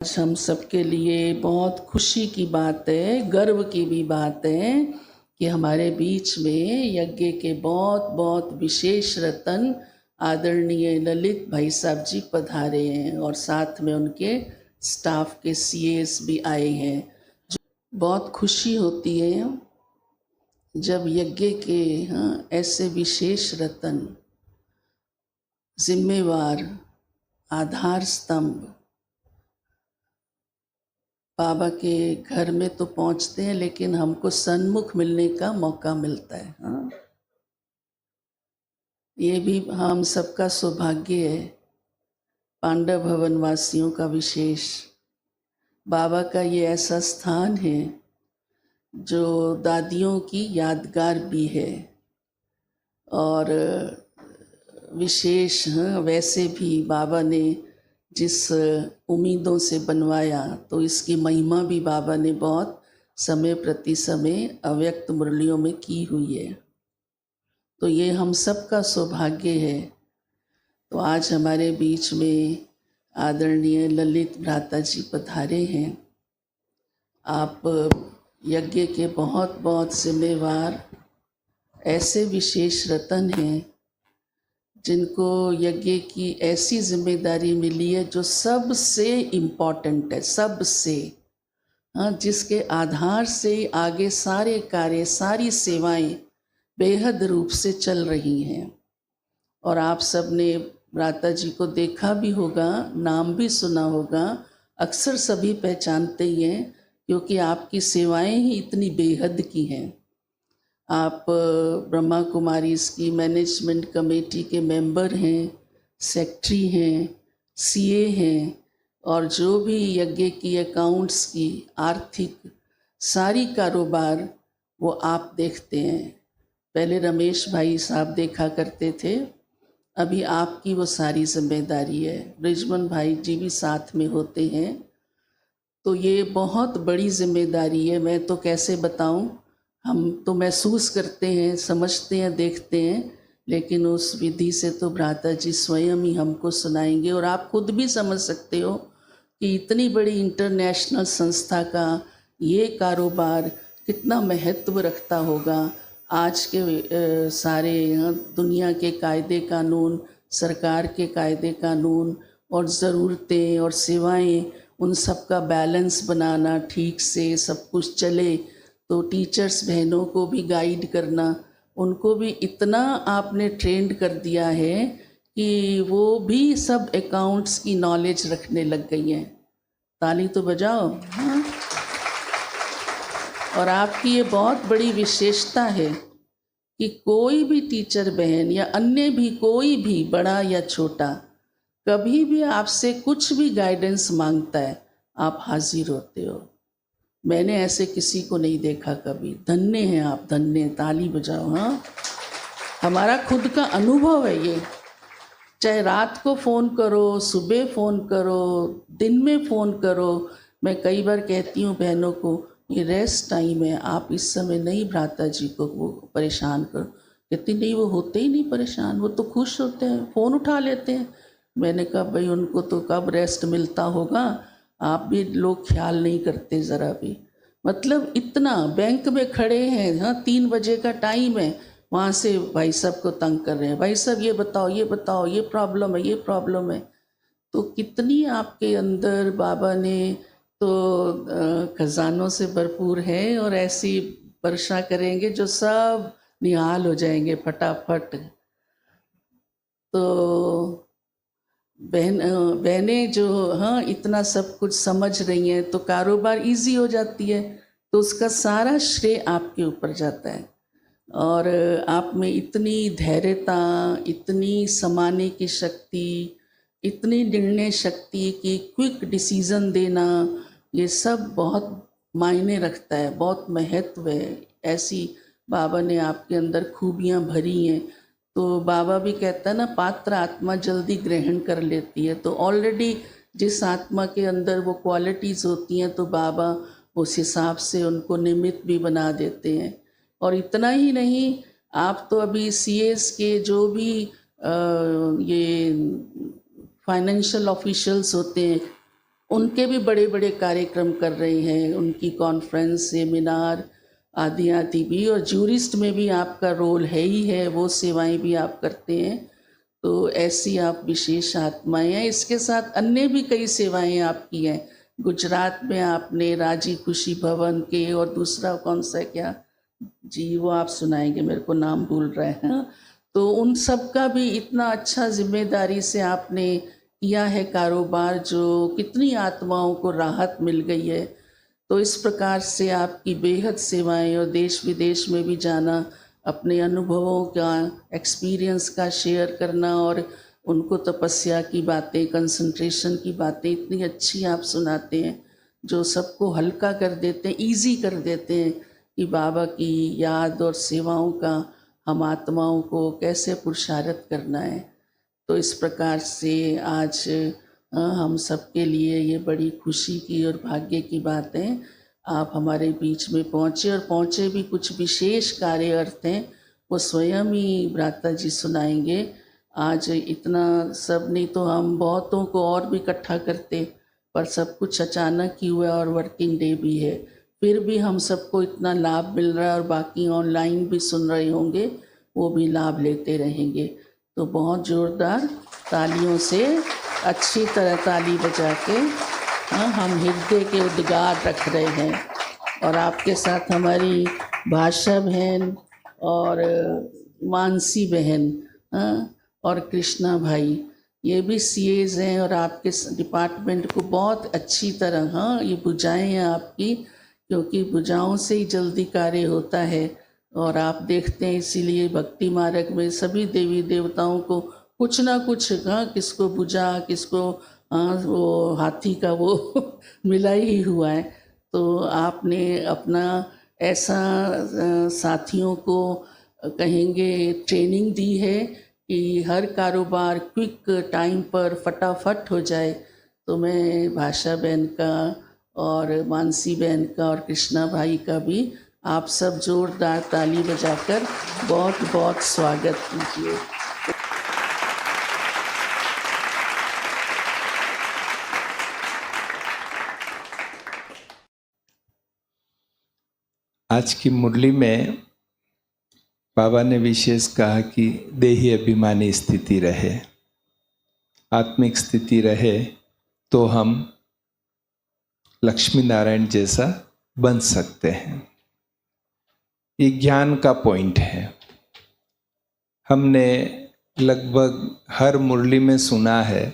आज हम सबके लिए बहुत खुशी की बात है, गर्व की भी बात है कि हमारे बीच में यज्ञ के बहुत बहुत विशेष रतन आदरणीय ललित भाई साहब जी पधारे हैं और साथ में उनके स्टाफ के सीएस भी आए हैं। बहुत खुशी होती है जब यज्ञ के ऐसे विशेष रतन, जिम्मेवार, आधार स्तंभ बाबा के घर में तो पहुंचते हैं, लेकिन हमको सन्मुख मिलने का मौका मिलता है। हाँ, ये भी हम सबका सौभाग्य है, पांडव भवन वासियों का विशेष। बाबा का ये ऐसा स्थान है जो दादियों की यादगार भी है और विशेष। वैसे भी बाबा ने जिस उम्मीदों से बनवाया तो इसकी महिमा भी बाबा ने बहुत समय प्रति समय अव्यक्त मुरलियों में की हुई है। तो ये हम सब का सौभाग्य है। तो आज हमारे बीच में आदरणीय ललित भ्राता जी पधारे हैं। आप यज्ञ के बहुत बहुत जिम्मेवार ऐसे विशेष रतन हैं जिनको यज्ञ की ऐसी जिम्मेदारी मिली है जो सबसे इम्पॉर्टेंट है, सबसे। हाँ, जिसके आधार से आगे सारे कार्य, सारी सेवाएं बेहद रूप से चल रही हैं। और आप सब ने भ्राता जी को देखा भी होगा, नाम भी सुना होगा, अक्सर सभी पहचानते ही हैं क्योंकि आपकी सेवाएं ही इतनी बेहद की हैं। आप ब्रह्मा कुमारीज़ की मैनेजमेंट कमेटी के मेंबर हैं, सेक्रेटरी हैं, सीए हैं और जो भी यज्ञ की अकाउंट्स की आर्थिक सारी कारोबार वो आप देखते हैं। पहले रमेश भाई साहब देखा करते थे, अभी आपकी वो सारी जिम्मेदारी है। ब्रिजमन भाई जी भी साथ में होते हैं। तो ये बहुत बड़ी जिम्मेदारी है। मैं तो कैसे बताऊं, हम तो महसूस करते हैं, समझते हैं, देखते हैं, लेकिन उस विधि से तो भ्राता जी स्वयं ही हमको सुनाएंगे। और आप खुद भी समझ सकते हो कि इतनी बड़ी इंटरनेशनल संस्था का ये कारोबार कितना महत्व रखता होगा। आज के सारे दुनिया के कायदे कानून, सरकार के कायदे कानून और ज़रूरतें और सेवाएं, उन सब का बैलेंस बनाना, ठीक से सब कुछ चले। तो टीचर्स बहनों को भी गाइड करना, उनको भी इतना आपने ट्रेंड कर दिया है कि वो भी सब अकाउंट्स की नॉलेज रखने लग गई हैं। ताली तो बजाओ। हाँ, और आपकी ये बहुत बड़ी विशेषता है कि कोई भी टीचर बहन या अन्य भी कोई भी, बड़ा या छोटा, कभी भी आपसे कुछ भी गाइडेंस मांगता है, आप हाजिर होते हो। मैंने ऐसे किसी को नहीं देखा कभी। धन्य हैं आप, धन्य। ताली बजाओ। हाँ, हमारा खुद का अनुभव है ये। चाहे रात को फ़ोन करो, सुबह फ़ोन करो, दिन में फ़ोन करो। मैं कई बार कहती हूँ बहनों को, ये रेस्ट टाइम है, आप इस समय नहीं भ्राता जी को वो परेशान करो। कहती नहीं, वो होते ही नहीं परेशान, वो तो खुश होते हैं, फ़ोन उठा लेते हैं। मैंने कहा भाई उनको तो कब रेस्ट मिलता होगा, आप भी लोग ख्याल नहीं करते ज़रा भी। मतलब इतना बैंक में खड़े हैं, हाँ 3 बजे का टाइम है, वहाँ से भाई साहब को तंग कर रहे हैं, भाई साहब ये बताओ, ये बताओ, ये प्रॉब्लम है, ये प्रॉब्लम है। तो कितनी आपके अंदर बाबा ने तो खजानों से भरपूर है और ऐसी वर्षा करेंगे जो सब निहाल हो जाएंगे फटाफट। तो बहनें जो हाँ इतना सब कुछ समझ रही हैं तो कारोबार इजी हो जाती है, तो उसका सारा श्रेय आपके ऊपर जाता है। और आप में इतनी धैर्यता, इतनी समाने की शक्ति, इतनी निर्णय शक्ति कि क्विक डिसीज़न देना, ये सब बहुत मायने रखता है, बहुत महत्व है। ऐसी बाबा ने आपके अंदर खूबियाँ भरी हैं। तो बाबा भी कहता है ना, पात्र आत्मा जल्दी ग्रहण कर लेती है। तो ऑलरेडी जिस आत्मा के अंदर वो क्वालिटीज़ होती हैं तो बाबा उस हिसाब से उनको निमित्त भी बना देते हैं। और इतना ही नहीं, आप तो अभी सीएस के जो भी ये फाइनेंशियल ऑफिशियल्स होते हैं, उनके भी बड़े बड़े कार्यक्रम कर रहे हैं, उनकी कॉन्फ्रेंस, सेमिनार आदि आदि भी, और जूरिस्ट में भी आपका रोल है ही है, वो सेवाएं भी आप करते हैं। तो ऐसी आप विशेष आत्माएं हैं। इसके साथ अन्य भी कई सेवाएं आपकी हैं। गुजरात में आपने राजी खुशी भवन के, और दूसरा कौन सा क्या जी, वो आप सुनाएंगे, मेरे को नाम भूल रहे हैं। तो उन सब का भी इतना अच्छा जिम्मेदारी से आपने किया है कारोबार, जो कितनी आत्माओं को राहत मिल गई है। तो इस प्रकार से आपकी बेहद सेवाएं, और देश विदेश में भी जाना, अपने अनुभवों का, एक्सपीरियंस का शेयर करना, और उनको तपस्या की बातें, कंसंट्रेशन की बातें इतनी अच्छी आप सुनाते हैं, जो सबको हल्का कर देते हैं, ईजी कर देते हैं कि बाबा की याद और सेवाओं का हम आत्माओं को कैसे पुरुषारत करना है। तो इस प्रकार से आज हम सबके लिए ये बड़ी खुशी की और भाग्य की बात है, आप हमारे बीच में पहुँचे, और पहुँचे भी कुछ विशेष कार्य अर्थ हैं, वो स्वयं ही भ्राता जी सुनाएंगे। आज इतना सब नहीं तो हम बहुतों को और भी इकट्ठा करते, पर सब कुछ अचानक ही हुआ, और वर्किंग डे भी है, फिर भी हम सबको इतना लाभ मिल रहा है, और बाकी ऑनलाइन भी सुन रहे होंगे, वो भी लाभ लेते रहेंगे। तो बहुत ज़ोरदार तालियों से, अच्छी तरह ताली बजा के हम हृदय के उद्गार रख रहे हैं। और आपके साथ हमारी भाषा बहन और मानसी बहन और कृष्णा भाई, ये भी सीएज हैं, और आपके डिपार्टमेंट को बहुत अच्छी तरह ये भुजाएं हैं आपकी, क्योंकि भुजाओं से ही जल्दी कार्य होता है। और आप देखते हैं, इसीलिए भक्ति मार्ग में सभी देवी देवताओं को कुछ ना कुछ किसको भुजा, किसको वो हाथी का वो मिला ही हुआ है। तो आपने अपना ऐसा साथियों को कहेंगे ट्रेनिंग दी है कि हर कारोबार क्विक टाइम पर फटाफट हो जाए। तो मैं भाषा बहन का और मानसी बहन का और कृष्णा भाई का भी आप सब जोरदार ताली बजाकर बहुत बहुत स्वागत कीजिए। आज की मुरली में बाबा ने विशेष कहा कि देही अभिमानी स्थिति रहे, आत्मिक स्थिति रहे, तो हम लक्ष्मी नारायण जैसा बन सकते हैं। ये ज्ञान का पॉइंट है। हमने लगभग हर मुरली में सुना है,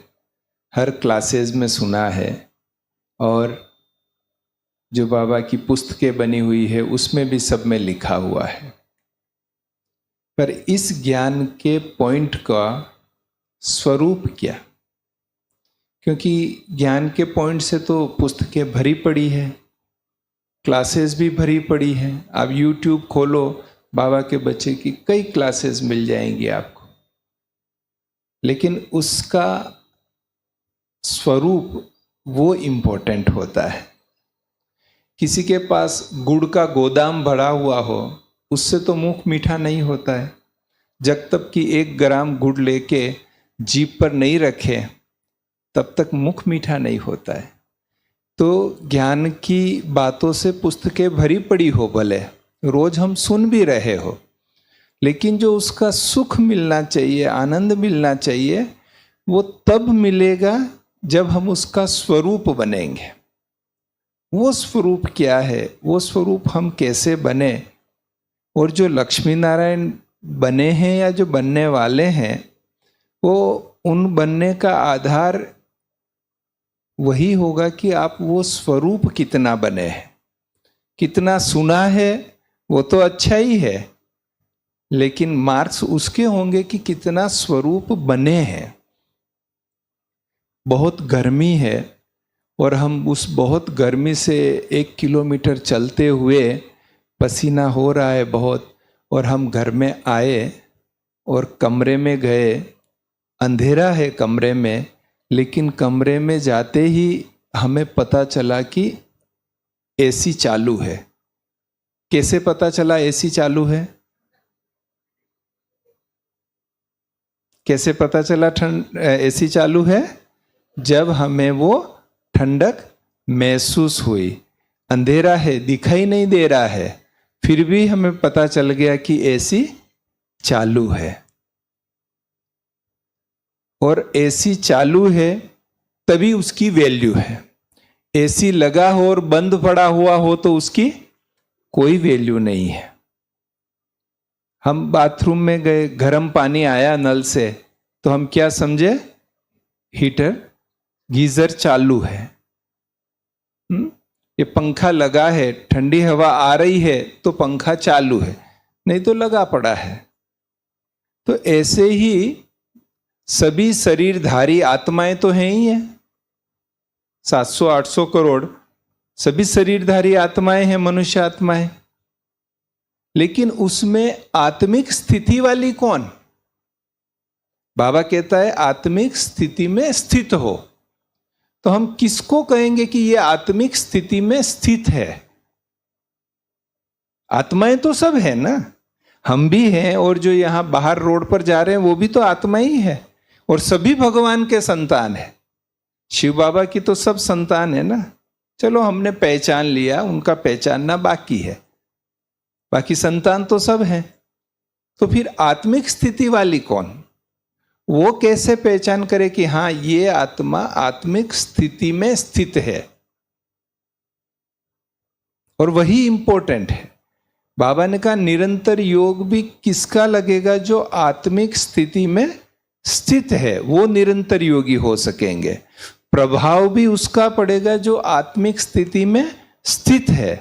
हर क्लासेस में सुना है, और जो बाबा की पुस्तकें बनी हुई है उसमें भी सब में लिखा हुआ है। पर इस ज्ञान के पॉइंट का स्वरूप क्या? क्योंकि ज्ञान के पॉइंट से तो पुस्तकें भरी पड़ी है, क्लासेस भी भरी पड़ी हैं। आप YouTube खोलो, बाबा के बच्चे की कई क्लासेस मिल जाएंगी आपको, लेकिन उसका स्वरूप वो इम्पोर्टेंट होता है। किसी के पास गुड़ का गोदाम भरा हुआ हो, उससे तो मुख मीठा नहीं होता है। जब तक कि 1 ग्राम गुड़ लेके जीभ पर नहीं रखे, तब तक मुख मीठा नहीं होता है। तो ज्ञान की बातों से पुस्तकें भरी पड़ी हो, भले रोज हम सुन भी रहे हो, लेकिन जो उसका सुख मिलना चाहिए, आनंद मिलना चाहिए, वो तब मिलेगा जब हम उसका स्वरूप बनेंगे। वो स्वरूप क्या है, वो स्वरूप हम कैसे बने, और जो लक्ष्मी नारायण बने हैं या जो बनने वाले हैं, वो उन बनने का आधार वही होगा कि आप वो स्वरूप कितना बने हैं। कितना सुना है वो तो अच्छा ही है, लेकिन मार्क्स उसके होंगे कि कितना स्वरूप बने हैं। बहुत गर्मी है, और हम उस बहुत गर्मी से 1 किलोमीटर चलते हुए पसीना हो रहा है बहुत, और हम घर में आए और कमरे में गए, अंधेरा है कमरे में, लेकिन कमरे में जाते ही हमें पता चला कि एसी चालू है। कैसे पता चला एसी चालू है? कैसे पता चला एसी चालू है? जब हमें वो ठंडक महसूस हुई। अंधेरा है, दिखाई नहीं दे रहा है, फिर भी हमें पता चल गया कि एसी चालू है। और एसी चालू है तभी उसकी वैल्यू है। एसी लगा हो और बंद पड़ा हुआ हो तो उसकी कोई वैल्यू नहीं है। हम बाथरूम में गए, गर्म पानी आया नल से, तो हम क्या समझे? हीटर, गीजर चालू है। ये पंखा लगा है, ठंडी हवा आ रही है तो पंखा चालू है, नहीं तो लगा पड़ा है। तो ऐसे ही सभी शरीरधारी आत्माएं तो हैं ही हैं, 700-800 करोड़ सभी शरीरधारी आत्माएं हैं, मनुष्य आत्माएं। लेकिन उसमें आत्मिक स्थिति वाली कौन? बाबा कहता है आत्मिक स्थिति में स्थित हो। तो हम किसको कहेंगे कि यह आत्मिक स्थिति में स्थित है? आत्माएं तो सब है ना, हम भी हैं, और जो यहां बाहर रोड पर जा रहे हैं वो भी तो आत्मा ही है, और सभी भगवान के संतान है। शिव बाबा की तो सब संतान है ना। चलो हमने पहचान लिया, उनका पहचानना बाकी है, बाकी संतान तो सब हैं। तो फिर आत्मिक स्थिति वाली कौन? वो कैसे पहचान करे कि हां ये आत्मा आत्मिक स्थिति में स्थित है? और वही इंपॉर्टेंट है। बाबा ने कहा निरंतर योग भी किसका लगेगा? जो आत्मिक स्थिति में स्थित है, वो निरंतर योगी हो सकेंगे। प्रभाव भी उसका पड़ेगा जो आत्मिक स्थिति में स्थित है।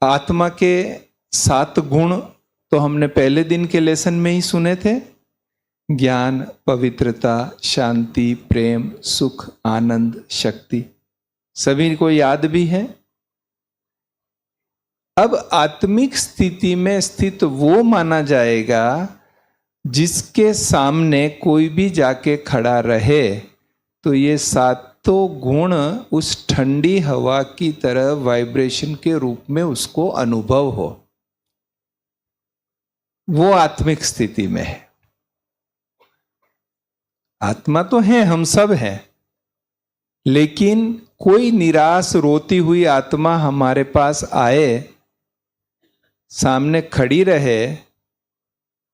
आत्मा के 7 गुण तो हमने पहले दिन के लेसन में ही सुने थे। ज्ञान, पवित्रता, शांति, प्रेम, सुख, आनंद, शक्ति, सभी को याद भी है। अब आत्मिक स्थिति में स्थित वो माना जाएगा जिसके सामने कोई भी जाके खड़ा रहे तो ये 7 गुण उस ठंडी हवा की तरह वाइब्रेशन के रूप में उसको अनुभव हो। वो आत्मिक स्थिति में है। आत्मा तो है, हम सब हैं, लेकिन कोई निराश रोती हुई आत्मा हमारे पास आए, सामने खड़ी रहे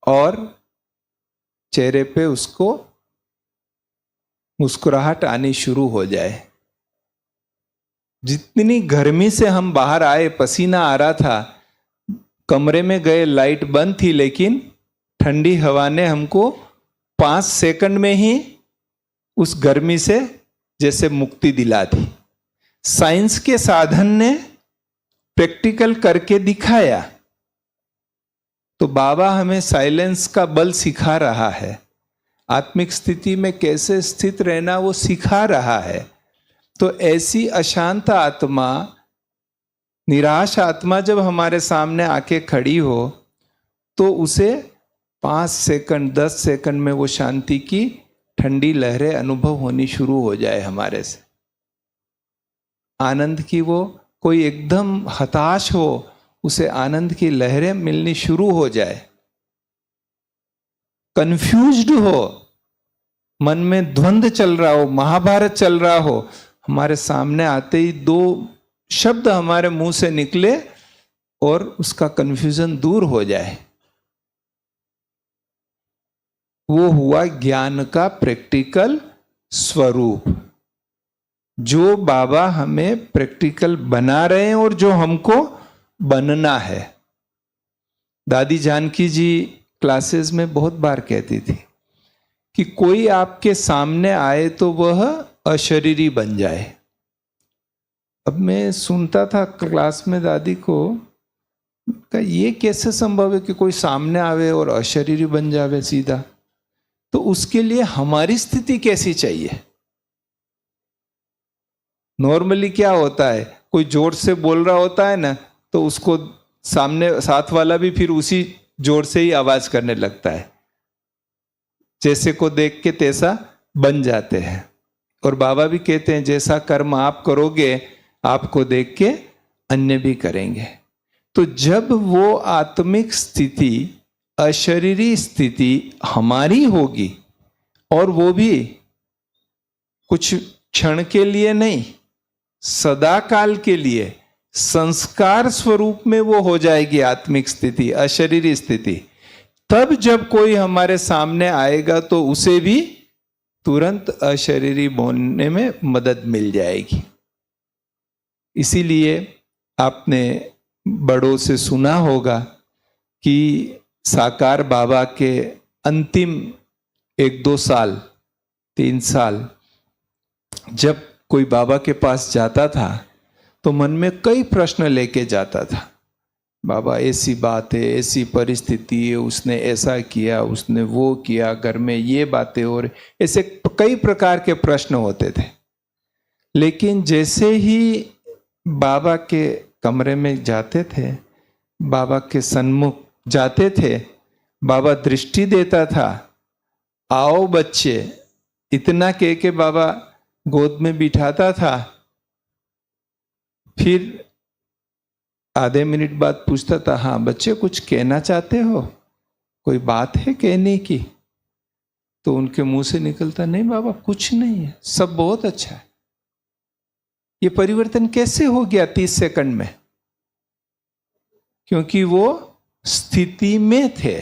और चेहरे पे उसको मुस्कुराहट आनी शुरू हो जाए। जितनी गर्मी से हम बाहर आए, पसीना आ रहा था, कमरे में गए, लाइट बंद थी, लेकिन ठंडी हवा ने हमको 5 सेकंड में ही उस गर्मी से जैसे मुक्ति दिला दी। साइंस के साधन ने प्रैक्टिकल करके दिखाया। तो बाबा हमें साइलेंस का बल सिखा रहा है, आत्मिक स्थिति में कैसे स्थित रहना वो सिखा रहा है। तो ऐसी अशांत आत्मा, निराश आत्मा जब हमारे सामने आके खड़ी हो तो उसे 5 सेकंड 10 सेकंड में वो शांति की ठंडी लहरें अनुभव होनी शुरू हो जाए हमारे से। आनंद की, वो कोई एकदम हताश हो, उसे आनंद की लहरें मिलनी शुरू हो जाए। कंफ्यूज्ड हो, मन में द्वंद्व चल रहा हो, महाभारत चल रहा हो, हमारे सामने आते ही 2 शब्द हमारे मुंह से निकले और उसका कंफ्यूजन दूर हो जाए। वो हुआ ज्ञान का प्रैक्टिकल स्वरूप, जो बाबा हमें प्रैक्टिकल बना रहे हैं और जो हमको बनना है। दादी जानकी जी क्लासेस में बहुत बार कहती थी कि कोई आपके सामने आए तो वह अशरीरी बन जाए। अब मैं सुनता था क्लास में दादी को, ये कैसे संभव है कि कोई सामने आवे और अशरीरी बन जावे सीधा? तो उसके लिए हमारी स्थिति कैसी चाहिए? नॉर्मली क्या होता है, कोई जोर से बोल रहा होता है ना, तो उसको सामने साथ वाला भी फिर उसी जोर से ही आवाज करने लगता है। जैसे को देख के तैसा बन जाते हैं। और बाबा भी कहते हैं जैसा कर्म आप करोगे आपको देख के अन्य भी करेंगे। तो जब वो आत्मिक स्थिति, अशरीरी स्थिति हमारी होगी, और वो भी कुछ क्षण के लिए नहीं, सदा काल के लिए संस्कार स्वरूप में वो हो जाएगी आत्मिक स्थिति, अशरीरी स्थिति। तब जब कोई हमारे सामने आएगा तो उसे भी तुरंत अशरीरी बनने में मदद मिल जाएगी। इसीलिए आपने बड़ों से सुना होगा कि साकार बाबा के अंतिम 1-2 साल 3 साल जब कोई बाबा के पास जाता था तो मन में कई प्रश्न लेके जाता था। बाबा ऐसी बात है, ऐसी परिस्थिति है, उसने ऐसा किया, उसने वो किया, घर में ये बातें और ऐसे कई प्रकार के प्रश्न होते थे। लेकिन जैसे ही बाबा के कमरे में जाते थे, बाबा के सन्मुख जाते थे, बाबा दृष्टि देता था, आओ बच्चे, इतना कह के बाबा गोद में बिठाता था। फिर आधे मिनट बाद पूछता था, हाँ बच्चे कुछ कहना चाहते हो, कोई बात है कहने की? तो उनके मुंह से निकलता, नहीं बाबा कुछ नहीं है, सब बहुत अच्छा है। ये परिवर्तन कैसे हो गया 30 सेकंड में? क्योंकि वो स्थिति में थे।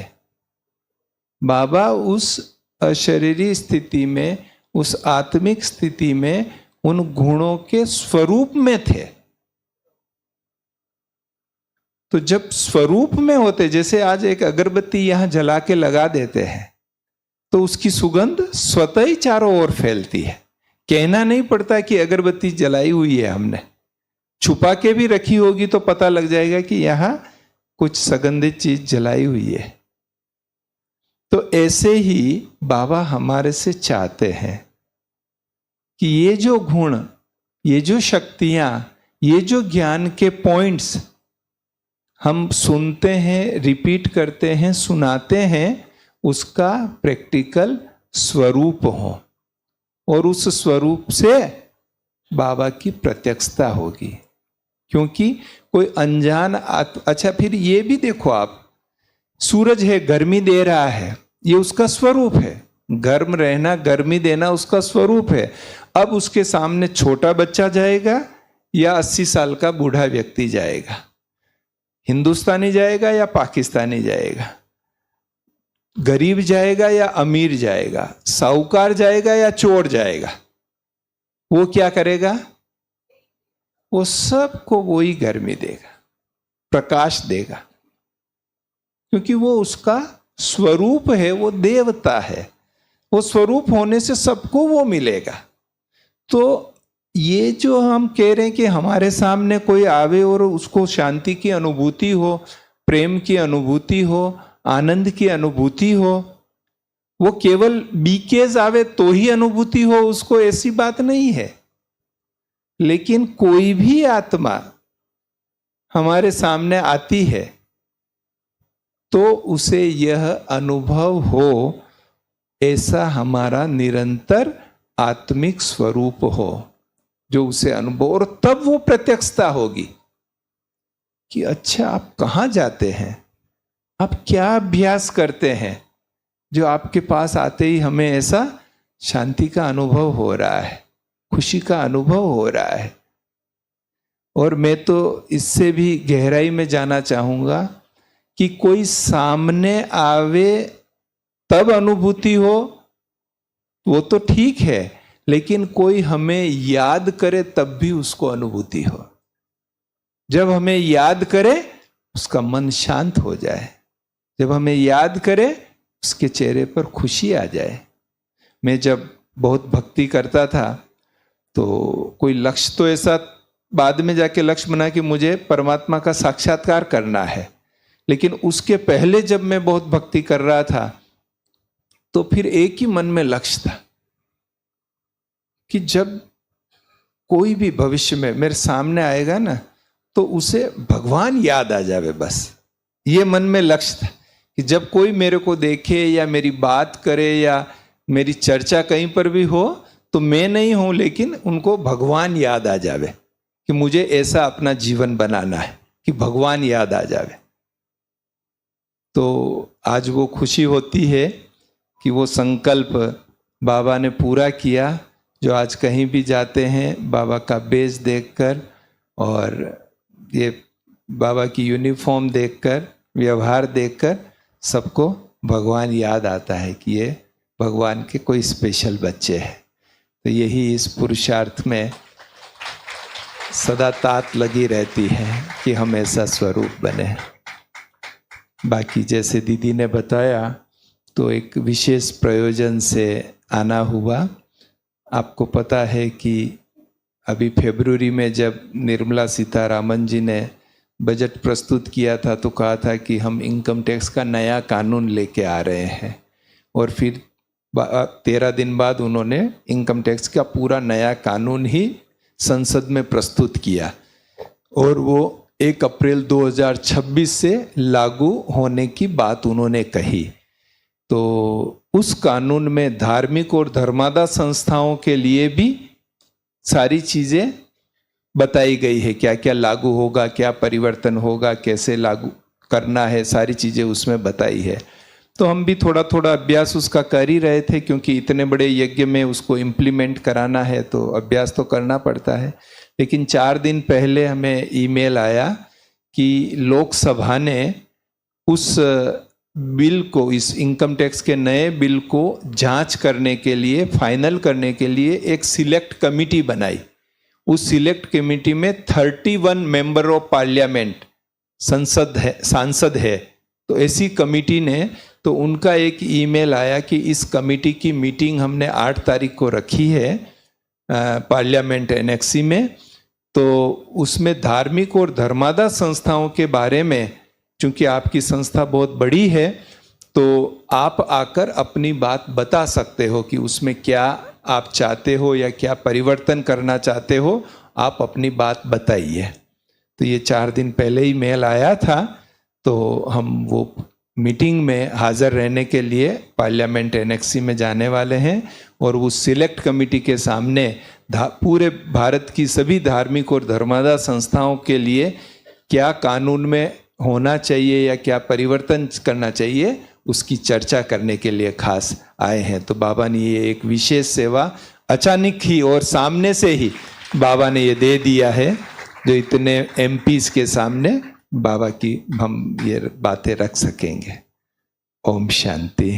बाबा उस अशरीरी स्थिति में, उस आत्मिक स्थिति में, उन गुणों के स्वरूप में थे। तो जब स्वरूप में होते, जैसे आज एक अगरबत्ती यहां जला के लगा देते हैं तो उसकी सुगंध स्वतः ही चारों ओर फैलती है। कहना नहीं पड़ता कि अगरबत्ती जलाई हुई है, हमने छुपा के भी रखी होगी तो पता लग जाएगा कि यहां कुछ सुगंधित चीज जलाई हुई है। तो ऐसे ही बाबा हमारे से चाहते हैं कि ये जो गुण, ये जो शक्तियां, ये जो ज्ञान के पॉइंट्स हम सुनते हैं, रिपीट करते हैं, सुनाते हैं, उसका प्रैक्टिकल स्वरूप हो और उस स्वरूप से बाबा की प्रत्यक्षता होगी। क्योंकि कोई अनजान अच्छा, फिर ये भी देखो आप, सूरज है, गर्मी दे रहा है, ये उसका स्वरूप है। गर्म रहना, गर्मी देना उसका स्वरूप है। अब उसके सामने छोटा बच्चा जाएगा या 80 साल का बूढ़ा व्यक्ति जाएगा, हिंदुस्तानी जाएगा या पाकिस्तानी जाएगा, गरीब जाएगा या अमीर जाएगा, साहूकार जाएगा या चोर जाएगा, वो क्या करेगा? वो सबको वही गर्मी देगा, प्रकाश देगा, क्योंकि वो उसका स्वरूप है, वो देवता है। वो स्वरूप होने से सबको वो मिलेगा। तो ये जो हम कह रहे हैं कि हमारे सामने कोई आवे और उसको शांति की अनुभूति हो, प्रेम की अनुभूति हो, आनंद की अनुभूति हो, वो केवल बीकेज आवे तो ही अनुभूति हो उसको, ऐसी बात नहीं है। लेकिन कोई भी आत्मा हमारे सामने आती है तो उसे यह अनुभव हो, ऐसा हमारा निरंतर आत्मिक स्वरूप हो जो उसे अनुभव, और तब वो प्रत्यक्षता होगी कि अच्छा आप कहाँ जाते हैं, आप क्या अभ्यास करते हैं जो आपके पास आते ही हमें ऐसा शांति का अनुभव हो रहा है, खुशी का अनुभव हो रहा है। और मैं तो इससे भी गहराई में जाना चाहूंगा कि कोई सामने आवे तब अनुभूति हो, वो तो ठीक है, लेकिन कोई हमें याद करे तब भी उसको अनुभूति हो। जब हमें याद करे उसका मन शांत हो जाए, जब हमें याद करे उसके चेहरे पर खुशी आ जाए। मैं जब बहुत भक्ति करता था तो कोई लक्ष्य तो ऐसा बाद में जाके लक्ष्य बना कि मुझे परमात्मा का साक्षात्कार करना है, लेकिन उसके पहले जब मैं बहुत भक्ति कर रहा था तो फिर एक ही मन में लक्ष्य था कि जब कोई भी भविष्य में मेरे सामने आएगा ना तो उसे भगवान याद आ जावे, बस ये मन में लक्ष्य था कि जब कोई मेरे को देखे या मेरी बात करे या मेरी चर्चा कहीं पर भी हो तो मैं नहीं हूं, लेकिन उनको भगवान याद आ जावे, कि मुझे ऐसा अपना जीवन बनाना है कि भगवान याद आ जावे। तो आज वो खुशी होती है कि वो संकल्प बाबा ने पूरा किया जो आज कहीं भी जाते हैं बाबा का बेस देखकर और ये बाबा की यूनिफॉर्म देखकर, व्यवहार देखकर सबको भगवान याद आता है कि ये भगवान के कोई स्पेशल बच्चे हैं। तो यही इस पुरुषार्थ में सदा तात लगी रहती है कि हम ऐसा स्वरूप बने। बाकी जैसे दीदी ने बताया तो एक विशेष प्रयोजन से आना हुआ। आपको पता है कि अभी फरवरी में जब निर्मला सीतारामन जी ने बजट प्रस्तुत किया था तो कहा था कि हम इनकम टैक्स का नया कानून लेके आ रहे हैं, और फिर 13 दिन बाद उन्होंने इनकम टैक्स का पूरा नया कानून ही संसद में प्रस्तुत किया, और वो 1 अप्रैल 2026 से लागू होने की बात उन्होंने कही। तो उस कानून में धार्मिक और धर्मादा संस्थाओं के लिए भी सारी चीज़ें बताई गई है, क्या क्या लागू होगा, क्या परिवर्तन होगा, कैसे लागू करना है, सारी चीज़ें उसमें बताई है। तो हम भी थोड़ा थोड़ा अभ्यास उसका कर ही रहे थे, क्योंकि इतने बड़े यज्ञ में उसको इम्प्लीमेंट कराना है तो अभ्यास तो करना पड़ता है। लेकिन 4 दिन पहले हमें ईमेल आया कि लोकसभा ने उस बिल को, इस इनकम टैक्स के नए बिल को जांच करने के लिए, फाइनल करने के लिए एक सिलेक्ट कमिटी बनाई। उस सिलेक्ट कमिटी में 31 मेंबर ऑफ पार्लियामेंट सांसद है। तो ऐसी कमिटी ने, तो उनका एक ईमेल आया कि इस कमिटी की मीटिंग हमने 8 तारीख को रखी है पार्लियामेंट एनेक्सी में। तो उसमें धार्मिक और धर्मादा संस्थाओं के बारे में, चूंकि आपकी संस्था बहुत बड़ी है, तो आप आकर अपनी बात बता सकते हो कि उसमें क्या आप चाहते हो या क्या परिवर्तन करना चाहते हो, आप अपनी बात बताइए। तो ये 4 दिन पहले ही मेल आया था, तो हम वो मीटिंग में हाज़िर रहने के लिए पार्लियामेंट एनेक्सी में जाने वाले हैं, और उस सिलेक्ट कमेटी के सामने पूरे भारत की सभी धार्मिक और धर्मादा संस्थाओं के लिए क्या कानून में होना चाहिए या क्या परिवर्तन करना चाहिए, उसकी चर्चा करने के लिए खास आए हैं। तो बाबा ने ये एक विशेष सेवा अचानक ही और सामने से ही बाबा ने ये दे दिया है, जो इतने एमपीज के सामने बाबा की हम ये बातें रख सकेंगे। ओम शांति।